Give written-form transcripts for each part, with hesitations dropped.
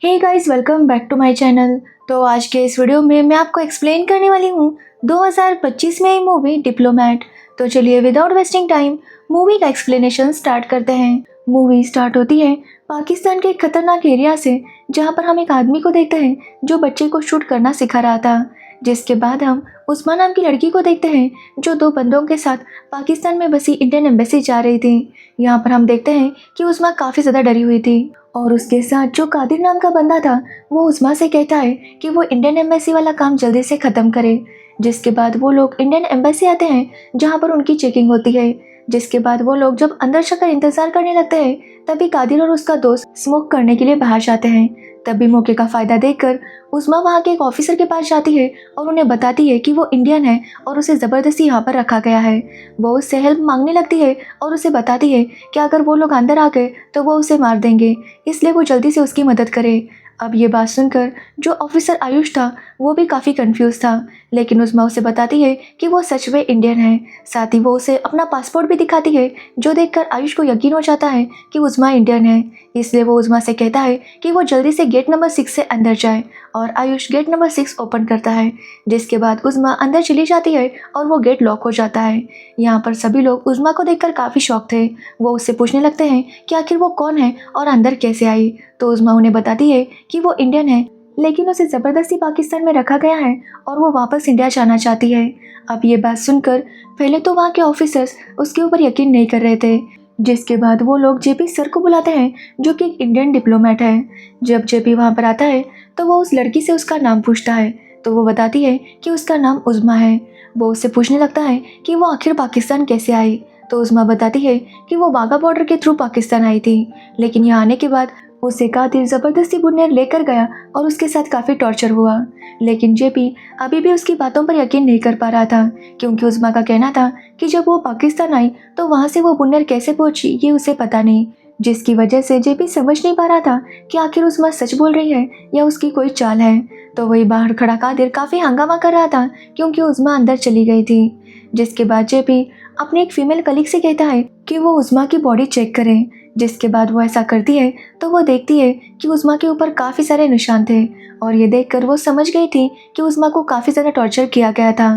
Hey guys, welcome back to my channel. तो आज के इस वीडियो में मैं आपको एक्सप्लेन करने वाली हूँ 2025 में आई मूवी डिप्लोमेट। तो चलिए विदाउट वेस्टिंग टाइम मूवी का एक्सप्लेनेशन स्टार्ट करते हैं। मूवी स्टार्ट होती है पाकिस्तान के एक खतरनाक एरिया से, जहाँ पर हम एक आदमी को देखते हैं जो बच्चे को शूट करना सिखा रहा था। जिसके बाद हम उस्मा नाम की लड़की को देखते हैं जो दो बंदों के साथ पाकिस्तान में बसी इंडियन एम्बेसी जा रही थी। यहाँ पर हम देखते हैं कि उस्मा काफ़ी ज़्यादा डरी हुई थी और उसके साथ जो कादिर नाम का बंदा था वो उस्मा से कहता है कि वो इंडियन एम्बेसी वाला काम जल्दी से ख़त्म करे। जिसके बाद वो लोग इंडियन एम्बेसी आते हैं जहाँ पर उनकी चेकिंग होती है। जिसके बाद वो लोग जब अंदर जाकर इंतज़ार करने लगते हैं तभी कादिर और उसका दोस्त स्मोक करने के लिए बाहर जाते हैं। तभी मौके का फ़ायदा देखकर उस्मा वहाँ के एक ऑफिसर के पास जाती है और उन्हें बताती है कि वो इंडियन है और उसे ज़बरदस्ती यहाँ पर रखा गया है। वो उससे हेल्प मांगने लगती है और उसे बताती है कि अगर वो लोग अंदर आ गए तो वो उसे मार देंगे, इसलिए वो जल्दी से उसकी मदद करे। अब ये बात सुनकर जो ऑफिसर आयुष था वो भी काफ़ी कंफ्यूज था, लेकिन उस्मा उसे बताती है कि वो सच में इंडियन है। साथ ही वो उसे अपना पासपोर्ट भी दिखाती है, जो देखकर आयुष को यकीन हो जाता है कि उस्मा इंडियन है। इसलिए वो उस्मा से कहता है कि वो जल्दी से गेट नंबर 6 से अंदर जाए और आयुष गेट नंबर 6 ओपन करता है। जिसके बाद उस्मा अंदर चली जाती है और वो गेट लॉक हो जाता है। यहाँ पर सभी लोग उस्मा को देखकर काफ़ी शॉक थे। वो उससे पूछने लगते हैं कि आखिर वो कौन है और अंदर कैसे आई। तो उस्मा उन्हें बताती है कि वो इंडियन है, लेकिन उसे ज़बरदस्ती पाकिस्तान में रखा गया है और वो वापस इंडिया जाना चाहती है। अब ये बात सुनकर पहले तो वहाँ के ऑफिसर्स उसके ऊपर यकीन नहीं कर रहे थे। जिसके बाद वो लोग जेपी सर को बुलाते हैं जो कि एक इंडियन डिप्लोमेट है। जब जेपी वहाँ पर आता है तो वो उस लड़की से उसका नाम पूछता है, तो वो बताती है कि उसका नाम उस्मा है। वो उससे पूछने लगता है कि वो आखिर पाकिस्तान कैसे आई। तो उस्मा बताती है कि वो वाघा बॉर्डर के थ्रू पाकिस्तान आई थी, लेकिन यहाँ आने के बाद उसे कादिर ज़बरदस्ती बुनैर लेकर गया और उसके साथ काफ़ी टॉर्चर हुआ। लेकिन जेपी अभी भी उसकी बातों पर यकीन नहीं कर पा रहा था, क्योंकि उस्मा का कहना था कि जब वो पाकिस्तान आई तो वहाँ से वो बुनैर कैसे पहुंची ये उसे पता नहीं। जिसकी वजह से जेपी समझ नहीं पा रहा था कि आखिर उस्मा सच बोल रही है या उसकी कोई चाल है। तो वही बाहर खड़ा कादिर काफ़ी हंगामा कर रहा था क्योंकि उस्मा अंदर चली गई थी। जिसके बाद जेपी अपने एक फीमेल कलीग से कहता है कि वो उस्मा की बॉडी चेक करें। जिसके बाद वो ऐसा करती है तो वो देखती है कि उस्मा के ऊपर काफ़ी सारे निशान थे और ये देखकर वो समझ गई थी कि उस्मा को काफ़ी ज़्यादा टॉर्चर किया गया था।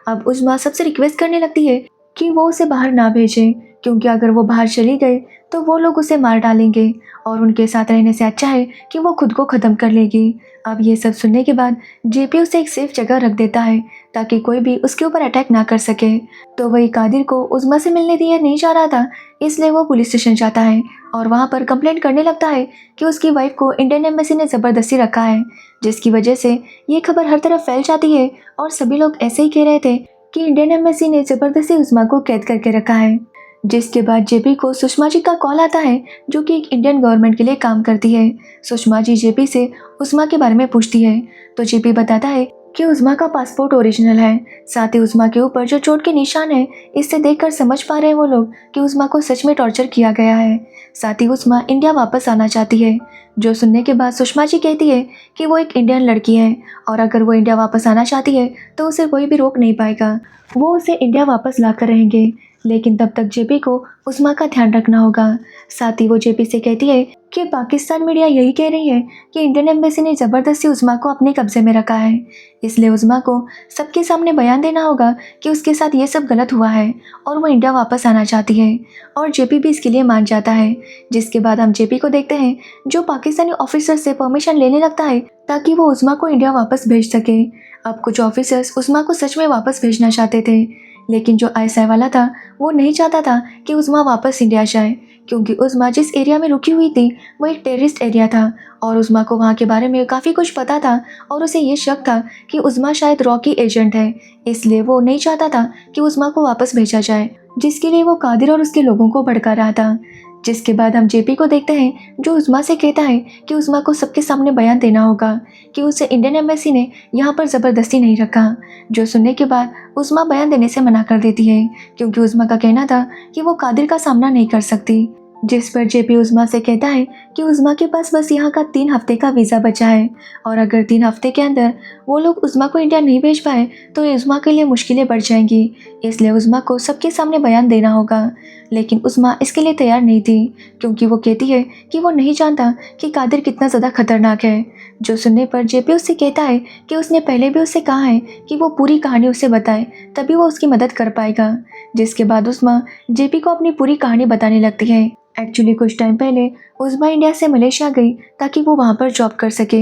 अब उस्मा सबसे रिक्वेस्ट करने लगती है कि वो उसे बाहर ना भेजें, क्योंकि अगर वो बाहर चली गई तो वो लोग उसे मार डालेंगे और उनके साथ रहने से अच्छा है कि वो खुद को ख़त्म कर लेगी। अब ये सब सुनने के बाद जेपी उसे एक सेफ जगह रख देता है ताकि कोई भी उसके ऊपर अटैक ना कर सके। तो वही कादिर को उस्मा से मिलने दिया नहीं जा रहा था, इसलिए वो पुलिस स्टेशन जाता है और वहाँ पर कंप्लेंट करने लगता है कि उसकी वाइफ को इंडियन एम्बेसी ने ज़बरदस्ती रखा है। जिसकी वजह से ये खबर हर तरफ फैल जाती है और सभी लोग ऐसे ही कह रहे थे कि इंडियन एम्बेसी ने ज़बरदस्ती उस्मा को कैद करके रखा है। जिसके बाद जेपी को सुषमा जी का कॉल आता है, जो कि एक इंडियन गवर्नमेंट के लिए काम करती है। सुषमा जी जेपी से उस्मा के बारे में पूछती है तो जेपी बताता है कि उस्मा का पासपोर्ट ओरिजिनल है। साथ ही उस्मा के ऊपर जो चोट के निशान है, इससे देखकर समझ पा रहे हैं वो लोग कि उस्मा को सच में टॉर्चर किया गया है। साथ ही उस्मा इंडिया वापस आना चाहती है। जो सुनने के बाद सुषमा जी कहती है कि वो एक इंडियन लड़की है और अगर वो इंडिया वापस आना चाहती है तो उसे कोई भी रोक नहीं पाएगा, वो उसे इंडिया वापस ला कर रहेंगे। लेकिन तब तक जेपी को उस्मा का ध्यान रखना होगा। साथ ही वो जेपी से कहती है कि पाकिस्तान मीडिया यही कह रही है कि इंडियन एम्बेसी ने ज़बरदस्ती उस्मा को अपने कब्जे में रखा है, इसलिए उस्मा को सबके सामने बयान देना होगा कि उसके साथ ये सब गलत हुआ है और वो इंडिया वापस आना चाहती है। और जेपी भी इसके लिए मान जाता है। जिसके बाद हम जेपी को देखते हैं जो पाकिस्तानी ऑफिसर से परमिशन लेने लगता है ताकि वो उस्मा को इंडिया वापस भेज सके। अब कुछ ऑफिसर्स उस्मा को सच में वापस भेजना चाहते थे, लेकिन जो आईएसआई वाला था वो नहीं चाहता था कि उस्मा वापस इंडिया जाए, क्योंकि उस्मा जिस एरिया में रुकी हुई थी वो एक टेररिस्ट एरिया था और उस्मा को वहाँ के बारे में काफ़ी कुछ पता था और उसे ये शक था कि उस्मा शायद रॉकी एजेंट है। इसलिए वो नहीं चाहता था कि उस्मा को वापस भेजा जाए, जिसके लिए वो कादिर और उसके लोगों को भड़का रहा था। जिसके बाद हम जेपी को देखते हैं जो उस्मा से कहता है कि उस्मा को सबके सामने बयान देना होगा कि उसे इंडियन एम्बेसी ने यहाँ पर ज़बरदस्ती नहीं रखा। जो सुनने के बाद उस्मा बयान देने से मना कर देती है, क्योंकि उस्मा का कहना था कि वो कादिर का सामना नहीं कर सकती। जिस पर जेपी उज़मा से कहता है कि उज़मा के पास बस यहाँ का 3 हफ्ते का वीज़ा बचा है और अगर 3 हफ्ते के अंदर वो लोग उज़मा को इंडिया नहीं भेज पाए तो उज़मा के लिए मुश्किलें बढ़ जाएंगी, इसलिए उज़मा को सबके सामने बयान देना होगा। लेकिन उज़मा इसके लिए तैयार नहीं थी क्योंकि वो कहती है कि वो नहीं जानता कि कादिर कितना ज़्यादा खतरनाक है। जो सुनने पर जेपी उससे कहता है कि उसने पहले भी उससे कहा है कि वो पूरी कहानी उसे बताए, तभी वो उसकी मदद कर पाएगा। जिसके बाद उज़मा जेपी को अपनी पूरी कहानी बताने लगती है। एक्चुअली कुछ टाइम पहले उज़मा इंडिया से मलेशिया गई ताकि वो वहाँ पर जॉब कर सके।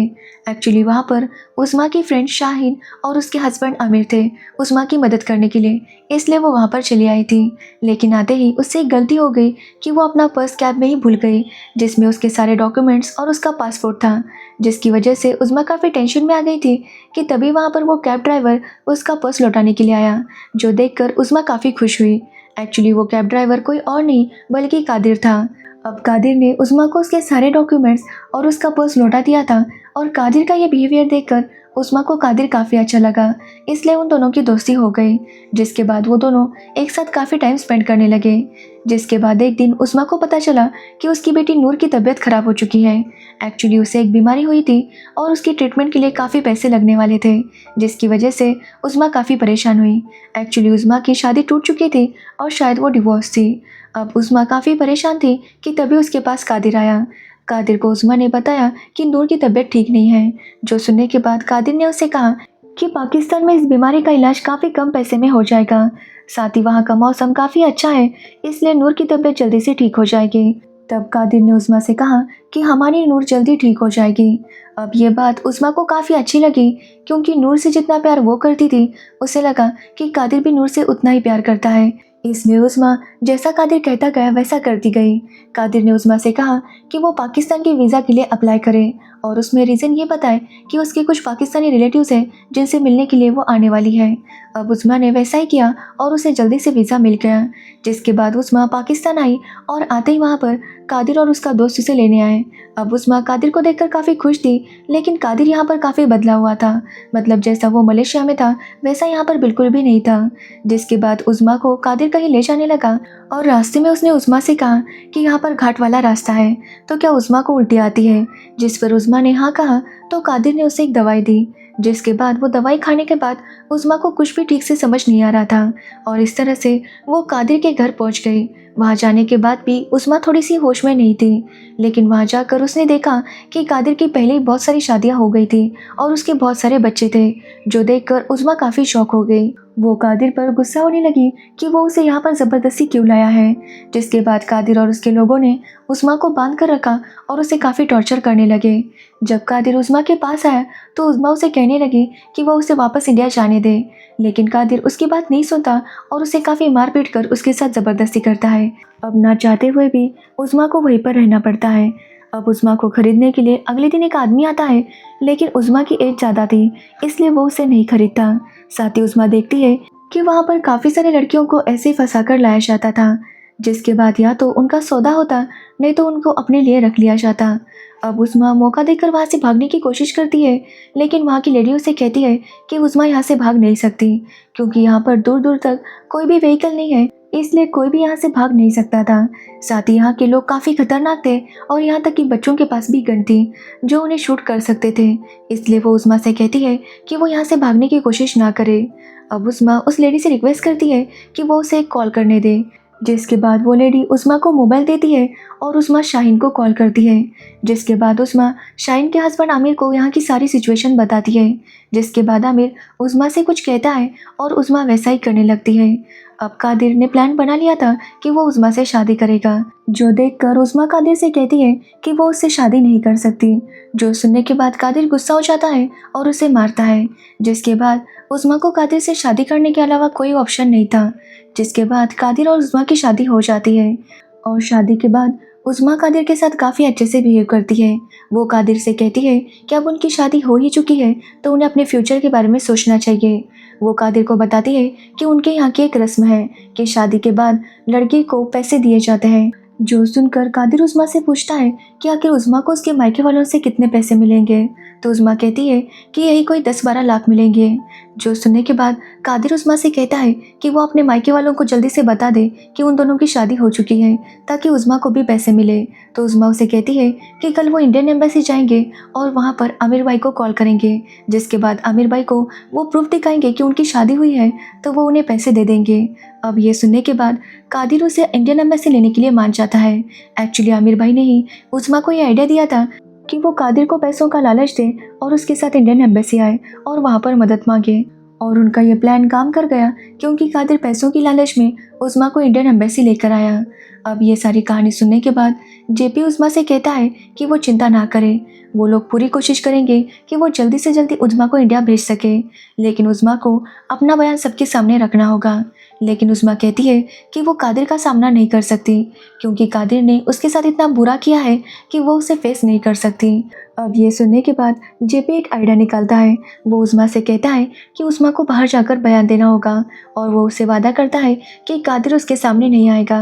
एक्चुअली वहाँ पर उज़मा की फ्रेंड शाहीन और उसके हस्बैंड आमिर थे उज़मा की मदद करने के लिए, इसलिए वो वहाँ पर चली आई थी। लेकिन आते ही उससे एक गलती हो गई कि वो अपना पर्स कैब में ही भूल गई, जिसमें उसके सारे डॉक्यूमेंट्स और उसका पासपोर्ट था, जिसकी वजह से उज़मा काफ़ी टेंशन में आ गई थी कि तभी वहाँ पर वो कैब ड्राइवर उसका पर्स लौटाने के लिए आया, जो देखकर उज़मा काफ़ी खुश हुई। एक्चुअली वो कैब ड्राइवर कोई और नहीं बल्कि कादिर था। अब कादिर ने उज़मा को उसके सारे डॉक्यूमेंट्स और उसका पर्स लौटा दिया था और कादिर का ये बिहेवियर देखकर उज़मा को कादिर काफ़ी अच्छा लगा, इसलिए उन दोनों की दोस्ती हो गई। जिसके बाद वो दोनों एक साथ काफ़ी टाइम स्पेंड करने लगे। जिसके बाद एक दिन उज़मा को पता चला कि उसकी बेटी नूर की तबीयत ख़राब हो चुकी है। एक्चुअली उसे एक बीमारी हुई थी और उसकी ट्रीटमेंट के लिए काफ़ी पैसे लगने वाले थे, जिसकी वजह से उज़मा काफ़ी परेशान हुई। एक्चुअली उज़मा की शादी टूट चुकी थी और शायद वो डिवोर्स थी। अब उज़मा काफ़ी परेशान थी कि तभी उसके पास कादिर आया। कादिर को उज़मा ने बताया कि नूर की तबीयत ठीक नहीं है। जो सुनने के बाद कादिर ने उसे कहा कि पाकिस्तान में इस बीमारी का इलाज काफ़ी कम पैसे में हो जाएगा, साथ ही वहाँ का मौसम काफ़ी अच्छा है, इसलिए नूर की तबीयत जल्दी से ठीक हो जाएगी। तब कादिर ने उज़मा से कहा कि हमारी नूर जल्दी ठीक हो जाएगी। अब ये बात उज़मा को काफ़ी अच्छी लगी क्योंकि नूर से जितना प्यार वो करती थी, उसे लगा कि कादिर भी नूर से उतना ही प्यार करता है, इसलिए उज़मा जैसा कादिर कहता गया वैसा करती गई। कादिर ने उज़मा से कहा कि वो पाकिस्तान के वीज़ा के लिए अप्लाई करे और उसमें रीज़न ये बताए कि उसके कुछ पाकिस्तानी रिलेटिव्स हैं जिनसे मिलने के लिए वो आने वाली है। अब उज़मा ने वैसा ही किया और उसे जल्दी से वीज़ा मिल गया। जिसके बाद उज़मा पाकिस्तान आई और आते ही वहाँ पर कादिर और उसका दोस्त उसे लेने आए। अब उज़मा कादिर को देखकर काफ़ी खुश थी, लेकिन कादिर यहाँ पर काफ़ी बदला हुआ था, मतलब जैसा वो मलेशिया में था वैसा यहाँ पर बिल्कुल भी नहीं था। जिसके बाद उज़मा को कादिर कहीं ले जाने लगा और रास्ते में उसने उज़मा से कहा कि यहाँ पर घाट वाला रास्ता है, तो क्या उज़मा को उल्टी आती है। जिस पर उज़मा ने हाँ कहा तो कादिर ने उसे एक दवाई दी। जिसके बाद वो दवाई खाने के बाद उज़मा को कुछ भी ठीक से समझ नहीं आ रहा था और इस तरह से वो कादिर के घर पहुंच गई। वहां जाने के बाद भी उज़मा थोड़ी सी होश में नहीं थी, लेकिन वहां जाकर उसने देखा कि कादिर की पहले ही बहुत सारी शादियां हो गई थी और उसके बहुत सारे बच्चे थे, जो देखकर उज़मा काफ़ी शॉक हो गई। वो कादिर पर गुस्सा होने लगी कि वो उसे यहाँ पर ज़बरदस्ती क्यों लाया है। जिसके बाद कादिर और उसके लोगों ने उज़मा को बांध कर रखा और उसे काफ़ी टॉर्चर करने लगे। जब कादिर उज़मा के पास आया तो उज़मा उसे कहने लगी कि वो उसे वापस इंडिया जाने दे, लेकिन कादिर उसकी बात नहीं सुनता और उसे काफ़ी मारपीट कर उसके साथ ज़बरदस्ती करता है। अब ना चाहते हुए भी उज़मा को वहीं पर रहना पड़ता है। अब उज़मा को खरीदने के लिए अगले दिन एक आदमी आता है, लेकिन उज़मा की एज ज़्यादा थी इसलिए वो उसे नहीं खरीदता। साथ ही उज़मा देखती है कि वहाँ पर काफ़ी सारे लड़कियों को ऐसे फंसा कर लाया जाता था, जिसके बाद या तो उनका सौदा होता नहीं तो उनको अपने लिए रख लिया जाता। अब उज़मा मौका देकर वहाँ से भागने की कोशिश करती है, लेकिन वहाँ की लेडी उसे कहती है कि उज़मा यहाँ से भाग नहीं सकती क्योंकि यहाँ पर दूर दूर तक कोई भी व्हीकल नहीं है, इसलिए कोई भी यहाँ से भाग नहीं सकता था। साथ ही यहाँ के लोग काफ़ी खतरनाक थे और यहाँ तक कि बच्चों के पास भी गन थी जो उन्हें शूट कर सकते थे, इसलिए वो उज़मा से कहती है कि वो यहाँ से भागने की कोशिश ना करे। अब उज़मा उस लेडी से रिक्वेस्ट करती है कि वो उसे एक कॉल करने दे। जिसके बाद वो लेडी उज़मा को मोबाइल देती है और उज़मा शाहीन को कॉल करती है। जिसके बाद उज़मा शाहीन के हस्बैंड आमिर को यहाँ की सारी सिचुएशन बताती है। जिसके बाद आमिर उज़मा से कुछ कहता है और उज़मा वैसा ही करने लगती है। अब कादिर ने प्लान बना लिया था कि वो उज़मा से शादी करेगा, जो देखकर उज़मा कादिर से कहती है कि वो उससे शादी नहीं कर सकती। जो सुनने के बाद कादिर गुस्सा हो जाता है और उसे मारता है। जिसके बाद उज़मा को कादिर से शादी करने के अलावा कोई ऑप्शन नहीं था। जिसके बाद कादिर और उज़मा की शादी हो जाती है और शादी के बाद उज़मा कादिर के साथ काफ़ी अच्छे से बिहेव करती है। वो कादिर से कहती है कि अब उनकी शादी हो ही चुकी है तो उन्हें अपने फ्यूचर के बारे में सोचना चाहिए। वो कादिर को बताती है कि उनके यहाँ की एक रस्म है कि शादी के बाद लड़की को पैसे दिए जाते हैं। जो सुनकर कादिर उज़मा से पूछता है कि आखिर उज़मा को उसके मायके वालों से कितने पैसे मिलेंगे, तो उज़मा कहती है कि यही कोई 10-12 लाख मिलेंगे। जो सुनने के बाद कादिर उस्मा से कहता है कि वो अपने मायके वालों को जल्दी से बता दे कि उन दोनों की शादी हो चुकी है ताकि उस्मा को भी पैसे मिले। तो उस्मा उसे कहती है कि कल वो इंडियन एम्बेसी जाएंगे और वहाँ पर आमिर भाई को कॉल करेंगे, जिसके बाद आमिर भाई को वो प्रूफ दिखाएंगे कि उनकी शादी हुई है तो वो उन्हें पैसे दे देंगे। अब ये सुनने के बाद कादिर उसे इंडियन एम्बेसी लेने के लिए मान जाता है। एक्चुअली आमिर भाई ने ही उस्मा को ये आइडिया दिया था कि वो कादिर को पैसों का लालच दे और उसके साथ इंडियन एम्बेसी आए और वहाँ पर मदद मांगे। और उनका ये प्लान काम कर गया क्योंकि कादिर पैसों की लालच में उस्मा को इंडियन एम्बेसी लेकर आया। अब ये सारी कहानी सुनने के बाद जेपी उस्मा से कहता है कि वो चिंता ना करे, वो लोग पूरी कोशिश करेंगे कि वो जल्दी से जल्दी उस्मा को इंडिया भेज सके, लेकिन उस्मा को अपना बयान सबके सामने रखना होगा। लेकिन उस्मा कहती है कि वो कादिर का सामना नहीं कर सकती क्योंकि कादिर ने उसके साथ इतना बुरा किया है कि वो उसे फेस नहीं कर सकती। अब ये सुनने के बाद जेपी एक आइडिया निकालता है। वो उस्मा से कहता है कि उस्मा को बाहर जाकर बयान देना होगा और वो उससे वादा करता है कि कादिर उसके सामने नहीं आएगा।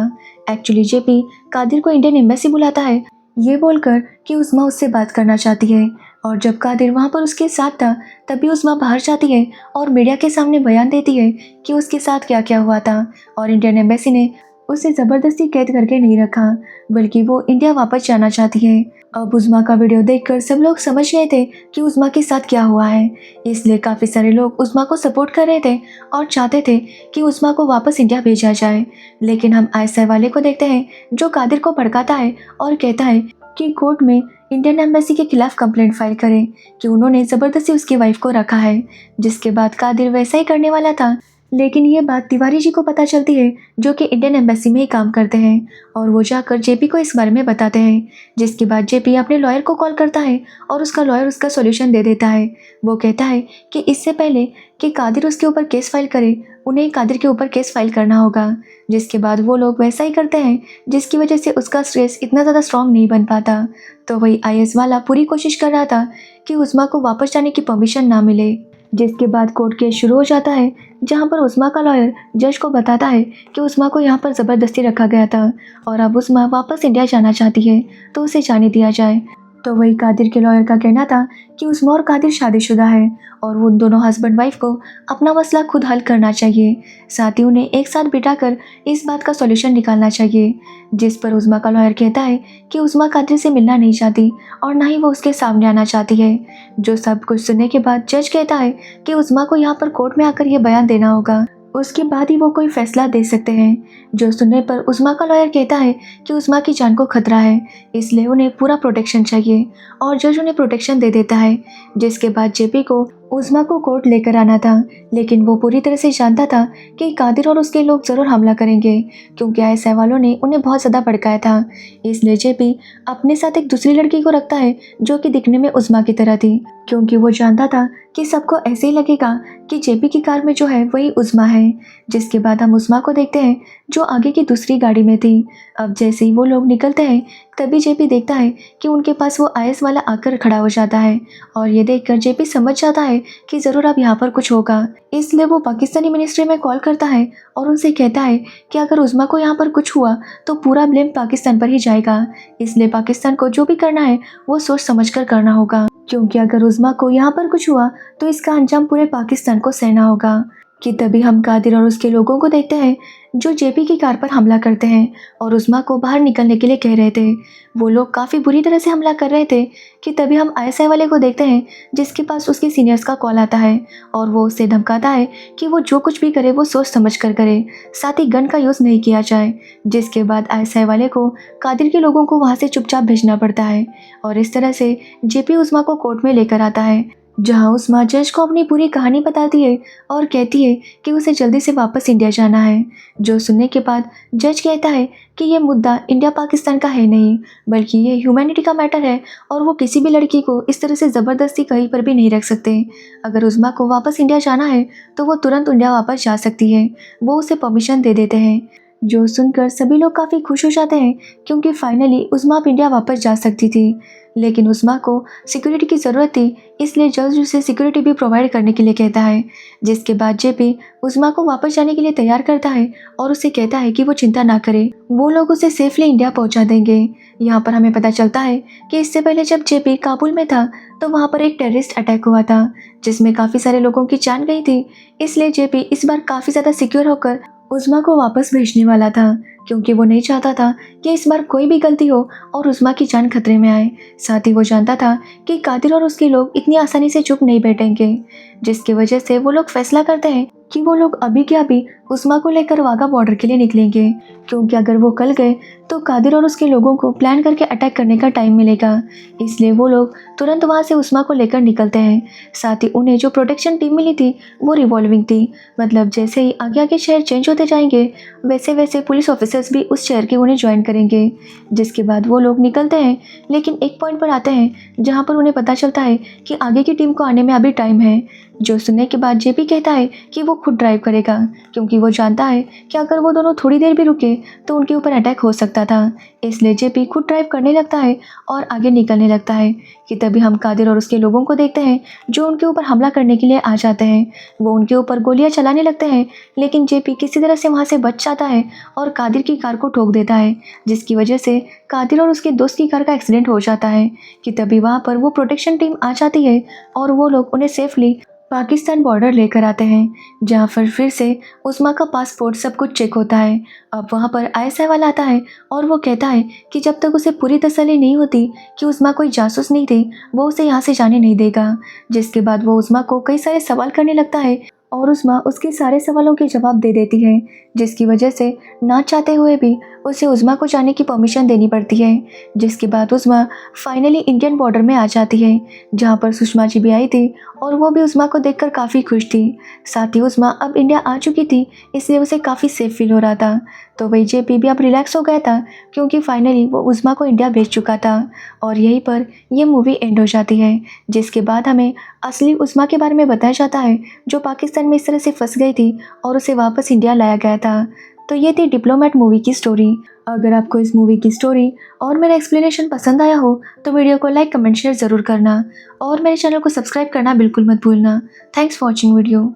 एक्चुअली जेपी कादिर को इंडियन एम्बेसी बुलाता है ये बोलकर कि उस्मा उससे बात करना चाहती है। और जब कादिर वहाँ पर उसके साथ था तभी उस्मा बाहर जाती है और मीडिया के सामने बयान देती है कि उसके साथ क्या क्या हुआ था और इंडियन एम्बेसी ने उसे ज़बरदस्ती कैद करके नहीं रखा बल्कि वो इंडिया वापस जाना चाहती है। अब उस्मा का वीडियो देखकर सब लोग समझ गए थे कि उस्मा के साथ क्या हुआ है, इसलिए काफ़ी सारे लोग उस्मा को सपोर्ट कर रहे थे और चाहते थे कि उस्मा को वापस इंडिया भेजा जाए। लेकिन हम आईएसआई वाले को देखते हैं जो कादिर को भड़काता है और कहता है कि कोर्ट में इंडियन एम्बेसी के खिलाफ कंप्लेंट फाइल करें कि उन्होंने ज़बरदस्ती उसकी वाइफ को रखा है, जिसके बाद कादिर वैसा ही करने वाला था। लेकिन ये बात तिवारी जी को पता चलती है जो कि इंडियन एम्बेसी में ही काम करते हैं और वो जाकर जेपी को इस बारे में बताते हैं, जिसके बाद जेपी अपने लॉयर को कॉल करता है और उसका लॉयर उसका सॉल्यूशन दे देता है। वो कहता है कि इससे पहले कि कादिर उसके ऊपर केस फाइल करे उन्हें कादिर के ऊपर केस फाइल करना होगा, जिसके बाद वो लोग वैसा ही करते हैं जिसकी वजह से उसका स्ट्रेस इतना ज़्यादा स्ट्रांग नहीं बन पाता। तो वही आईएएस वाला पूरी कोशिश कर रहा था कि उस्मा को वापस जाने की परमिशन ना मिले, जिसके बाद कोर्ट केस शुरू हो जाता है जहां पर उस्मा का लॉयर जज को बताता है कि उस्मा को यहां पर ज़बरदस्ती रखा गया था और अब उस्मा वापस इंडिया जाना चाहती है तो उसे जाने दिया जाए। तो वही कादिर के लॉयर का कहना था कि उस्मा और कादिर शादीशुदा है और वो दोनों हस्बैंड वाइफ को अपना मसला खुद हल करना चाहिए, साथ ही उन्हें एक साथ बिठाकर इस बात का सॉल्यूशन निकालना चाहिए। जिस पर उस्मा का लॉयर कहता है कि उस्मा कादिर से मिलना नहीं चाहती और ना ही वो उसके सामने आना चाहती है। जो सब कुछ सुनने के बाद जज कहता है कि उस्मा को यहाँ पर कोर्ट में आकर यह बयान देना होगा, उसके बाद ही वो कोई फैसला दे सकते हैं। जो सुनने पर उस्मा का लॉयर कहता है कि उस्मा की जान को खतरा है, इसलिए उन्हें पूरा प्रोटेक्शन चाहिए और जज उन्हें प्रोटेक्शन दे देता है। जिसके बाद जेपी को उस्मा को कोर्ट लेकर आना था, लेकिन वो पूरी तरह से जानता था कि कादिर और उसके लोग ज़रूर हमला करेंगे क्योंकि आईएसआई वालों ने उन्हें बहुत ज़्यादा भड़काया था। इसलिए जेपी अपने साथ एक दूसरी लड़की को रखता है जो कि दिखने में उस्मा की तरह थी, क्योंकि वो जानता था कि सबको ऐसे ही लगेगा कि जेपी की कार में जो है वही उस्मा है। जिसके बाद हम उस्मा को देखते हैं जो आगे की दूसरी गाड़ी में थी। अब जैसे ही वो लोग निकलते हैं तभी जेपी देखता है कि उनके पास वो आईएएस वाला आकर खड़ा हो जाता है और ये देखकर जेपी समझ जाता है कि ज़रूर अब यहाँ पर कुछ होगा। इसलिए वो पाकिस्तानी मिनिस्ट्री में कॉल करता है और उनसे कहता है कि अगर उस्मा को यहाँ पर कुछ हुआ तो पूरा ब्लेम पाकिस्तान पर ही जाएगा, इसलिए पाकिस्तान को जो भी करना है वो सोच समझ कर करना होगा, क्योंकि अगर उस्मा को यहाँ पर कुछ हुआ तो इसका अंजाम पूरे पाकिस्तान को सहना होगा। कि तभी हम कादिर और उसके लोगों को देखते हैं जो जेपी की कार पर हमला करते हैं और उस्मा को बाहर निकलने के लिए कह रहे थे। वो लोग काफ़ी बुरी तरह से हमला कर रहे थे कि तभी हम आईएसआई वाले को देखते हैं जिसके पास उसके सीनियर्स का कॉल आता है और वो उससे धमकाता है कि वो जो कुछ भी करे वो सोच समझ कर करे, साथ ही गन का यूज़ नहीं किया जाए। जिसके बाद आईएसआई वाले को कादिर के लोगों को वहाँ से चुपचाप भेजना पड़ता है और इस तरह से जेपी उस्मा को कोर्ट में लेकर आता है, जहां उस्मा जज को अपनी पूरी कहानी बताती है और कहती है कि उसे जल्दी से वापस इंडिया जाना है। जो सुनने के बाद जज कहता है कि ये मुद्दा इंडिया पाकिस्तान का है नहीं बल्कि ये ह्यूमैनिटी का मैटर है और वो किसी भी लड़की को इस तरह से ज़बरदस्ती कहीं पर भी नहीं रख सकते। अगर उस्मा को वापस इंडिया जाना है तो वो तुरंत इंडिया वापस जा सकती है, वो उसे परमिशन दे देते हैं। जो सुनकर सभी लोग काफ़ी खुश हो जाते हैं क्योंकि फाइनली उस्मा अब इंडिया वापस जा सकती थी। लेकिन उस्मा को सिक्योरिटी की ज़रूरत थी, इसलिए जज उसे सिक्योरिटी भी प्रोवाइड करने के लिए कहता है। जिसके बाद जेपी उस्मा को वापस जाने के लिए तैयार करता है और उसे कहता है कि वो चिंता ना करे, वो लोग उसे सेफली इंडिया पहुंचा देंगे। यहाँ पर हमें पता चलता है कि इससे पहले जब जेपी काबुल में था तो वहाँ पर एक टेररिस्ट अटैक हुआ था जिसमें काफ़ी सारे लोगों की जान गई थी। इसलिए जेपी इस बार काफ़ी ज़्यादा सिक्योर होकर उज़मा को वापस भेजने वाला था, क्योंकि वो नहीं चाहता था कि इस बार कोई भी गलती हो और उज़मा की जान खतरे में आए। साथ ही वो जानता था कि कादिर और उसके लोग इतनी आसानी से चुप नहीं बैठेंगे, जिसकी वजह से वो लोग फैसला करते हैं कि वो लोग अभी के अभी उज़मा को लेकर वाघा बॉर्डर के लिए निकलेंगे, क्योंकि अगर वो कल गए तो कादिर और उसके लोगों को प्लान करके अटैक करने का टाइम मिलेगा। इसलिए वो लोग तुरंत वहाँ से उज़मा को लेकर निकलते हैं। साथ ही उन्हें जो प्रोटेक्शन टीम मिली थी वो रिवॉल्विंग थी, मतलब जैसे ही आगे आगे शहर चेंज होते जाएंगे वैसे वैसे पुलिस ऑफिसर्स भी उस शहर के उन्हें ज्वाइन करेंगे। जिसके बाद वो लोग निकलते हैं, लेकिन एक पॉइंट पर आते हैं जहाँ पर उन्हें पता चलता है कि आगे की टीम को आने में अभी टाइम है। जो सुनने के बाद जेपी कहता है कि वो खुद ड्राइव करेगा, क्योंकि वो जानता है कि अगर वो दोनों थोड़ी देर भी रुके तो उनके ऊपर अटैक हो सकता था। इसलिए जेपी खुद ड्राइव करने लगता है और आगे निकलने लगता है कि तभी हम कादिर और उसके लोगों को देखते हैं जो उनके ऊपर हमला करने के लिए आ जाते हैं। वो उनके ऊपर गोलियां चलाने लगते हैं, लेकिन जेपी किसी तरह से वहाँ से बच जाता है और कादिर की कार को ठोक देता है, जिसकी वजह से कादिर और उसके दोस्त की कार का एक्सीडेंट हो जाता है। कि तभी वहाँ पर वो प्रोटेक्शन टीम आ जाती है और वो लोग उन्हें सेफली पाकिस्तान बॉर्डर लेकर आते हैं, जहाँ पर फिर से उस्मा का पासपोर्ट सब कुछ चेक होता है। अब वहाँ पर आईएसआई वाला आता है और वो कहता है कि जब तक उसे पूरी तसल्ली नहीं होती कि उस्मा कोई जासूस नहीं थी, वो उसे यहाँ से जाने नहीं देगा। जिसके बाद वो उस्मा को कई सारे सवाल करने लगता है और उस्मा उसके सारे सवालों के जवाब दे देती है, जिसकी वजह से ना चाहते हुए भी उसे उस्मा को जाने की परमिशन देनी पड़ती है। जिसके बाद उस्मा फाइनली इंडियन बॉर्डर में आ जाती है, जहाँ पर सुषमा जी भी आई थी और वो भी उस्मा को देखकर काफ़ी खुश थी। साथ ही उस्मा अब इंडिया आ चुकी थी, इसलिए उसे काफ़ी सेफ फील हो रहा था। तो वही जेपी भी अब रिलैक्स हो गया था, क्योंकि फाइनली वो उस्मा को इंडिया भेज चुका था। और यहीं पर ये मूवी एंड हो जाती है, जिसके बाद हमें असली उस्मा के बारे में बताया जाता है, जो पाकिस्तान में इस तरह से फंस गई थी और उसे वापस इंडिया लाया गया था। तो ये थी डिप्लोमेट मूवी की स्टोरी। अगर आपको इस मूवी की स्टोरी और मेरा एक्सप्लेनेशन पसंद आया हो तो वीडियो को लाइक कमेंट शेयर ज़रूर करना और मेरे चैनल को सब्सक्राइब करना बिल्कुल मत भूलना। Thanks for watching video.